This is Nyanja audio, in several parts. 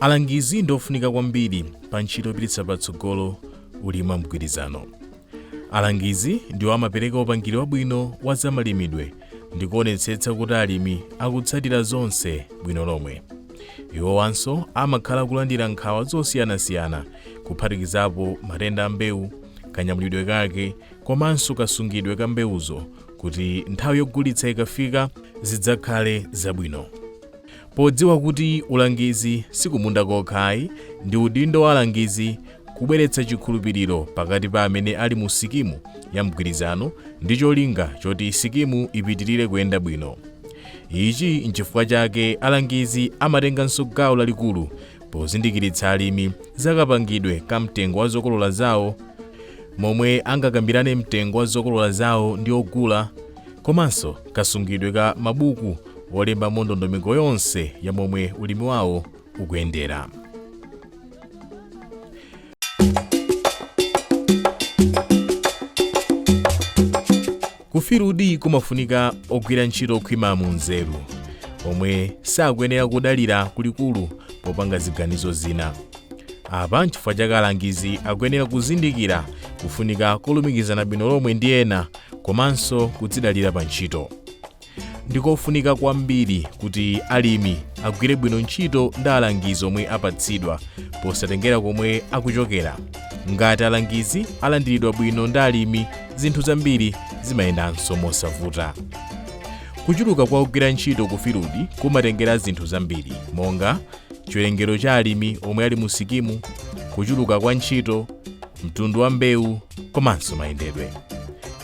Alangizi ndofunika kwambiri pa ntchito yopititsa patsogolo ulimi mgwirizano. Alangizi ndiwo amapereka upangiri wabwino wa zamalimidwe ndi kuonetsetsa kuti alimi akutsatira zonse bwino lomwe. Iwowanso amakhala kulandira nkhawa zosiyanasiyana kuphatikizapo matenda a mbewu, kanyamulidwe kake, komanso kasungidwe ka mbewuzo kuti nthawi yogulitsa ikafika zidzakhale zabwino. Podziwa kuti ulangizi sikumunda kokhayi, ndi udindo wa alangizi kubweretsa chikhulupiriro pakati pa amene ali mu sikimu ya mgwirizano ndi cholinga choti sikimu ipitirire kuyenda bwino. Ichi nchifukwa chake alangizi amatenganso gawo lalikulu pozindikiritsa alimi zakapangidwe ka mtengo wa zokolola zawo, momwe angakambirane mtengo wa zokolola zawo ndi ogula, komanso kasungidwe ka mabuku olemba ndondomeko yonse ya momwe ulimi wawo ukuyendera. Kufirudi kumafunika ogwira ntchito okhwima mu nzeru, omwe sakuyenera kudalira kulikulu popanga ziganizo zina. Apa nchifukwa chake alangizi akuyenera kuzindikira kufunika kolumikizana bwino lomwe ndi ena, komanso kudzidalira pa ntchito. Ndikofunika kwambiri kuti alimi agwire bwino ntchito ndi alangizi omwe apatsidwa posatengera komwe akuchokera. Ngati alangizi alandiridwa bwino ndi alimi, zinthu zambiri zimayendanso mosavuta. Kuchuluka kwa ogwira ntchito kufirudi kumatengera zinthu zambiri, monga chiwerengero cha alimi omwe ali mu sikimu, kuchuluka kwa ntchito, mtundu wa mbewu, komanso mayendedwe.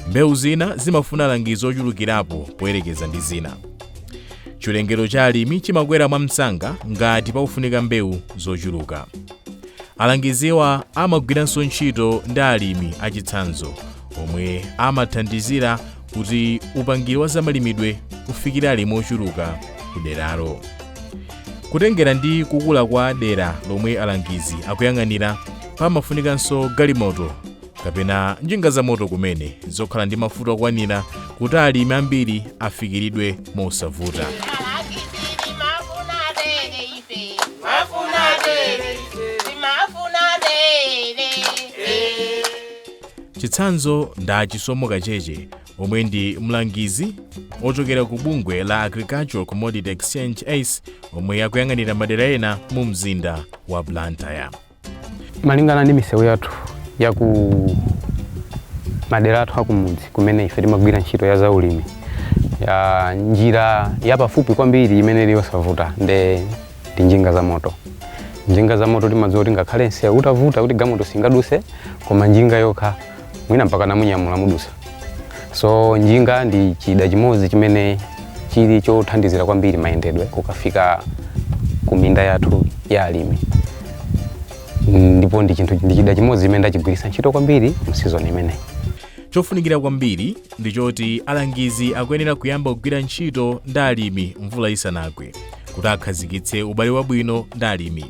Mbewu zina zimafuna alangizi ochulukirapo poyerekeza ndi zina. Chiwerengero cha alimi chimakwera mwamsanga ngati pakufunika mbewu zochuluka. Alangiziwa amagwiranso ntchito ndi alimi achitsanzo, omwe amathandizira kuti upangiri wa zamalimidwe ufikire alimi ochuluka ku deralo. Kutengera ndi kukula kwa dera lomwe alangizi akuyang'anira, pamafunikanso galimoto kapena njinga za moto kumene zokhala ndi mafuta okwanira kuti alimi ambiri afikiridwe mosavuta. Chitsanzo nda Chisomo Kacheche, omwe ndi mlangizi ochokera ku bungwe la Agricultural Commodity Exchange ACE, omwe akuyang'anira madera ena mu mzinda wa Blantyre. Malingana ndi misewu yathu ya ku madera athu akumudzi kumene ife timagwira ntchito ya zaulimi, ya njira yapafupi kwambiri imene iliyosavuta ndi njinga za moto. Njinga za moto timadziwa kuti ngakhale nsewu utavuta kuti gamoto singaduse, koma njinga yokha mwina mpaka namunyamula mudusa. So njinga ndi chida chimodzi chimene chili chothandizira kwambiri mayendedwe kukafika ku minda yathu ya alimi. Ndipo ndi chida chimodzi imene ndachigwirisa ntchito kwambiri mu season imene. Chofunikira kwambiri ndi choti alangizi akuyenera kuyamba kugwira ntchito ndi alimi mvula isanagwe kuti akhazikitse ubale wabwino ndi alimi.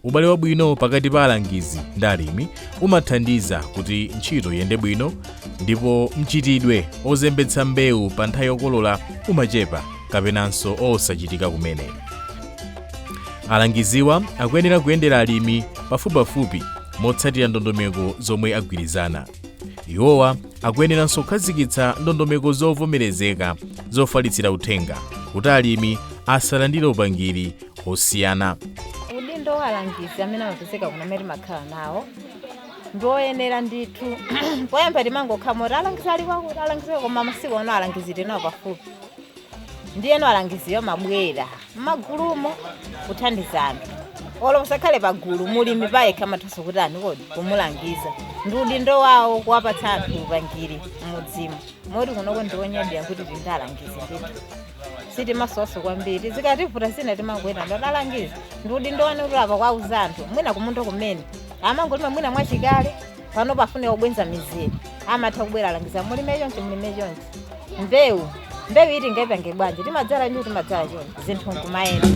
Ubale wabwino pakati pa alangizi ndi alimi umathandiza kuti ntchito iyende bwino, ndipo mchitidwe ozembetsa mbewu pa nthawi yokolola umachepa kapenanso osachitika kumene. Alangiziwa akuyenera kuyendera alimi pafupipafupi motsatira ndondomeko zomwe agwirizana. Iwowa akuyeneranso kukhazikitsa ndondomeko zovomerezeka zofalitsira uthenga kuti alimi asalandire upangiri osiyana. Udindo wa alangizi amene amapezeka kuna meri makhala nawo ndoyenera ndithu poyamba timangokhamota alangizi ali kwakuti alangizi koma masiku ano alangizi tinawo pafupi. Ndiyeno alangiziyo mabwera m'magulumo kuthandizana. Olo usakhale pagulu mulimi payekha mathaso kuti kodi kumulangiza. Ndi udindo wawo kuwapatsa anthu upangiri m'mudzimu. Moti kunoko ndiwonyadira kuti tindalangizi ndithu. Siti masoso kwambiri zikativuta zina timangwena ndalangiza. Ndi udindo wanu kuti apa kwauza anthu mwina kumunda kumene. Amangolima mwina mwachikale pano pafune kubwenza mizere. Amatha kubwera alangiza mulime chonchi. Mbewu iti ngaipange bwanji timadzala nyu timadzala chonchi zinthu nkumayenda.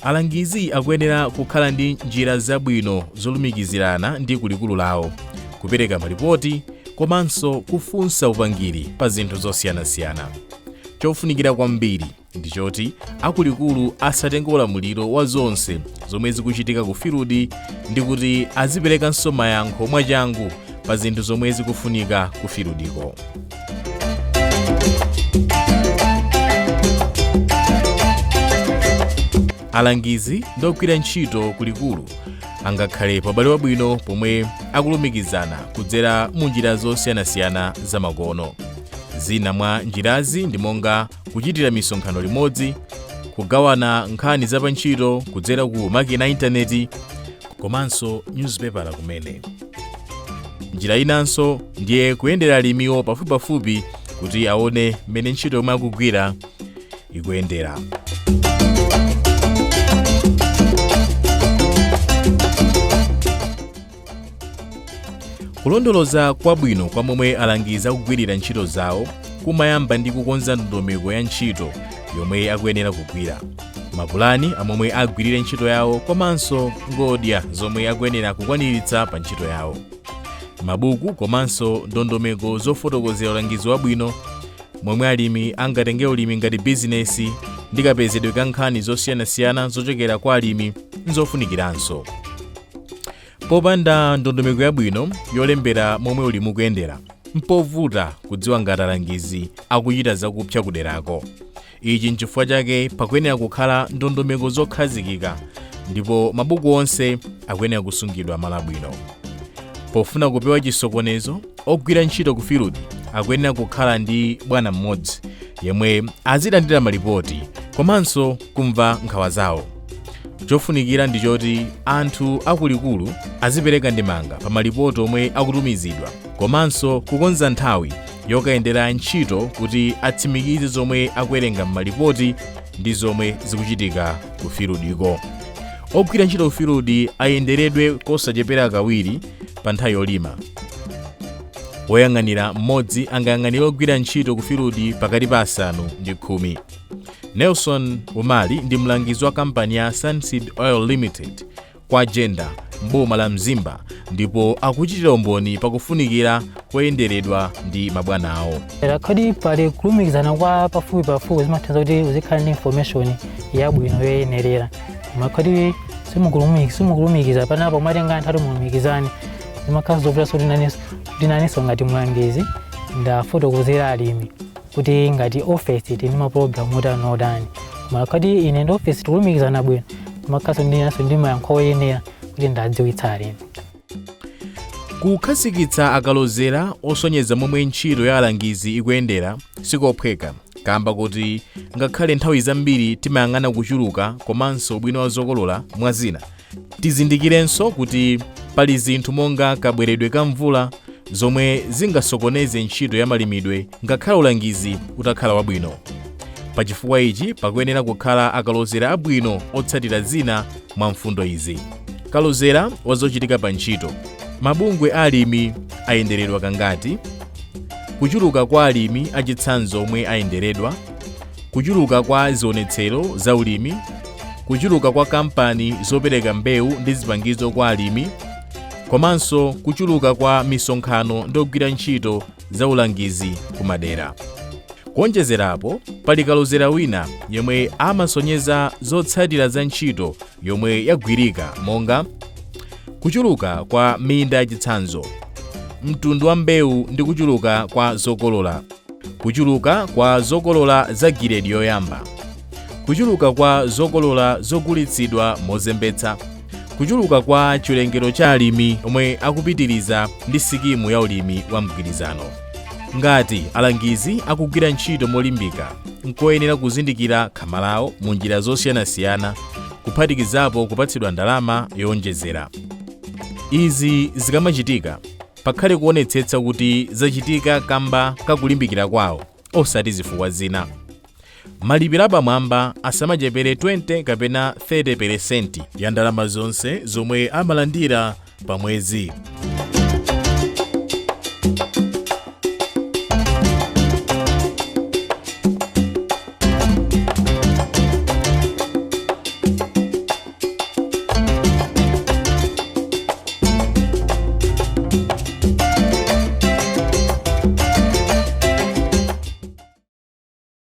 Alangizi akuyenera kukhala ndi njira zabwino zolumikizirana ndi kulikulu lawo, kupereka malipoti, komanso kufunsa upangiri pa zinthu zosiyanasiyana. chofunikira kwambiri ndi choti akuluakulu asatenge ulamuliro wa zonse zomwe zikuchitika ku field ndi kuti aziperekanso mayankho mwachangu pa zinthu zomwe zikufunika ku fieldiko. Alangizi ndi ogwira ntchito kulikulu angakhale pabale wabwino pomwe akulumikizana kudzera mu njira zosiyanasiyana zamakono. Zina mwa njirazi ndi monga kuchitira misonkhano limodzi, kugawana nkhani za pa ntchito kudzera ku makina a intaneti, komanso newspaper kumene. Njira inanso ndiye kuyendera alimiwo pafupipafupi kuti aone mmene ntchito yomwe akugwira ikuyendera. Kulondoloza kwabwino kwa momwe alangizi akugwirira ntchito zawo kumayamba ndi kukonza ndondomeko ya ntchito yomwe akuyenera kugwira, mapulani amomwe agwirire ntchito yawo komanso ngodya zomwe akuyenera kukwaniritsa pa ntchito yawo, mabuku komanso ndondomeko zofotokozera ulangizi wabwino momwe alimi angatenge ulimi ngati bizinesi ndi kapezedwe ka nkhani zosiyanasiyana zochokera kwa alimi nzofunikiranso. Popanda ndondomeko yabwino yolembera momwe ulimi ukuyendera, mpovuta kudziwa ngati alangizi akuchita zakupsa kuderako. Ichi nchifukwa chake pakuyenera kukhala ndondomeko zokhazikika ndipo mabuku onse akuyenera kusungidwa malabwino. Pofuna kupewa chisokonezo, ogwira ntchito ku field akuyenera kukhala ndi bwana mmodzi yemwe azilandira malipoti komanso kumva nkhawa zawo. Chofunikira ndi choti anthu akuluakulu azipereka ndemanga pa malipoti omwe akutumizidwa komanso kukonza nthawi yokayendera ntchito kuti atsimikize zomwe akuwerenga m'malipoti ndi zomwe zikuchitika ku fieldiko. Ogwira ntchito ku field ayenderedwe kosachepera kawiri pa nthawi yolima. Woyang'anira mmodzi angayang'anire ogwira ntchito ku field pakati pa 5 ndi 10. Nelson Umali ndi mlangizi wa kampani ya Sunseed Oil Limited kwa Jenda m'boma la Mzimba ndipo akuchitira umboni pakufunikira koyenderedwa ndi mabwana awo. Kodi pali kulumikizana kwa pafupipafupi zimathandiza kuti uzikhala ndi information yabwino yoyenerera. Kodi simukulumikiza panapo mwatenga anthu mulumikizani zimakhala zovulaso ndinaniso ngati mlangizi ndafotokozera alimi kuti ngati office tini maprogramu otani. Kodi ine ndi office tikulumikizana bwino makaso ndinaso ndi mayankho oyenera kuti ndadziwitsa alimi. Kukhazikitsa akalozera osonyeza momwe ntchito ya alangizi ikuyendera sikophweka, kamba kuti ngakhale nthawi zambiri timayang'ana kuchuluka komanso ubwino wa zokolola mwazina, tizindikirenso kuti pali zinthu monga kabweredwe ka mvula zomwe zingasokoneze ntchito ya malimidwe ngakhale ulangizi utakhala wabwino. Pachifukwa ichi pakuyenera kukhala akalozera abwino otsatira zina mwa mfundo izi. Kalozera wazochitika pa ntchito. Mabungwe a alimi ayenderedwa kangati, kuchuluka kwa alimi achitsanzo omwe ayenderedwa, kuchuluka kwa zionetsero za ulimi, kuchuluka kwa kampani zopereka mbewu ndi zipangizo kwa alimi, komanso kuchuluka kwa misonkhano ndi ogwira ntchito za ulangizi kumadera. Kuonjezerapo pali kalozera wina yomwe amasonyeza zotsatira za ntchito yomwe yagwirika monga kuchuluka kwa minda yachitsanzo, mtundu wa mbewu ndi kuchuluka kwa zokolola, kuchuluka kwa zokolola za giredi yoyamba, kuchuluka kwa zokolola zogulitsidwa mozembetsa, kuchuluka kwa chiwerengero cha alimi omwe akupitiriza ndi sikimu ya ulimi wa mgwirizano. Ngati alangizi akugwira ntchito molimbika, nkoyenera kuzindikira khama lawo mu njira zosiyanasiyana kuphatikizapo kupatsidwa ndalama yowonjezera. Izi zikamachitika, pakhale kuonetsetsa kuti zachitika kamba kakulimbikira kwawo osati zifukwa zina. Malipiro apamwamba asamachepere 20 kapena 30% ya ndalama zonse zomwe amalandira pa mwezi.